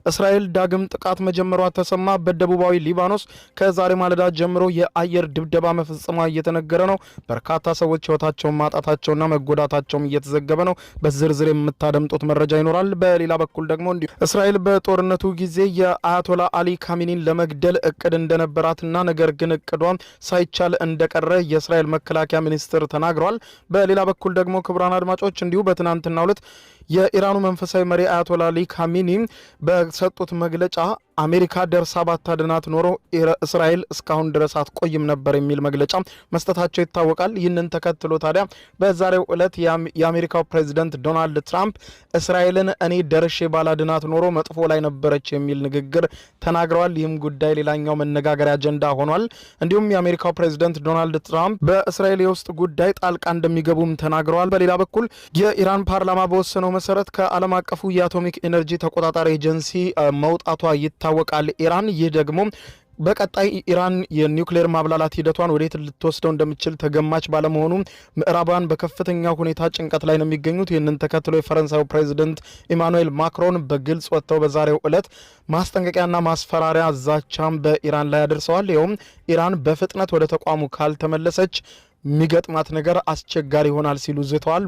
እስራኤል ዳግም ጥቃት መጀመሯ ተሰማ። በደቡባዊ ሊባኖስ ከዛሬ ማለዳ ጀምሮ የአየር ድብደባ መፈጸሟ እየተነገረ ነው። በርካታ ሰዎች ህይወታቸውን ማጣታቸውና መጎዳታቸውም እየተዘገበ ነው። በዝርዝር የምታደምጡት መረጃ ይኖራል። በሌላ በኩል ደግሞ እንዲሁ እስራኤል በጦርነቱ ጊዜ የአያቶላ አሊ ካሚኒን ለመግደል እቅድ እንደነበራትና ነገር ግን እቅዷ ሳይቻል እንደቀረ የእስራኤል መከላከያ ሚኒስትር ተናግሯል። በሌላ በኩል ደግሞ ክቡራን አድማጮች እንዲሁ በትናንትናው ዕለት የኢራኑ መንፈሳዊ መሪ አያቶላ አሊ ካሚኒ በሰጡት መግለጫ አሜሪካ ደርሳ ባታድናት ኖሮ እስራኤል እስካሁን ድረስ አትቆይም ነበር የሚል መግለጫ መስጠታቸው ይታወቃል። ይህንን ተከትሎ ታዲያ በዛሬው ዕለት የአሜሪካው ፕሬዚደንት ዶናልድ ትራምፕ እስራኤልን እኔ ደርሼ ባላድናት ኖሮ መጥፎ ላይ ነበረች የሚል ንግግር ተናግረዋል። ይህም ጉዳይ ሌላኛው መነጋገሪያ አጀንዳ ሆኗል። እንዲሁም የአሜሪካው ፕሬዚደንት ዶናልድ ትራምፕ በእስራኤል የውስጥ ጉዳይ ጣልቃ እንደሚገቡም ተናግረዋል። በሌላ በኩል የኢራን ፓርላማ በወሰነው መሰረት ከዓለም አቀፉ የአቶሚክ ኤነርጂ ተቆጣጣሪ ኤጀንሲ መውጣቷ ይታወቃል። ኢራን ይህ ደግሞ በቀጣይ ኢራን የኒውክሌር ማብላላት ሂደቷን ወዴት ልትወስደው እንደምትችል ተገማች ባለመሆኑ ምዕራባውያን በከፍተኛ ሁኔታ ጭንቀት ላይ ነው የሚገኙት። ይህንን ተከትሎ የፈረንሳዩ ፕሬዚደንት ኢማኑኤል ማክሮን በግልጽ ወጥተው በዛሬው ዕለት ማስጠንቀቂያና ማስፈራሪያ ዛቻም በኢራን ላይ አድርሰዋል። ይኸውም ኢራን በፍጥነት ወደ ተቋሙ ካልተመለሰች የሚገጥማት ነገር አስቸጋሪ ይሆናል ሲሉ ዝተዋል።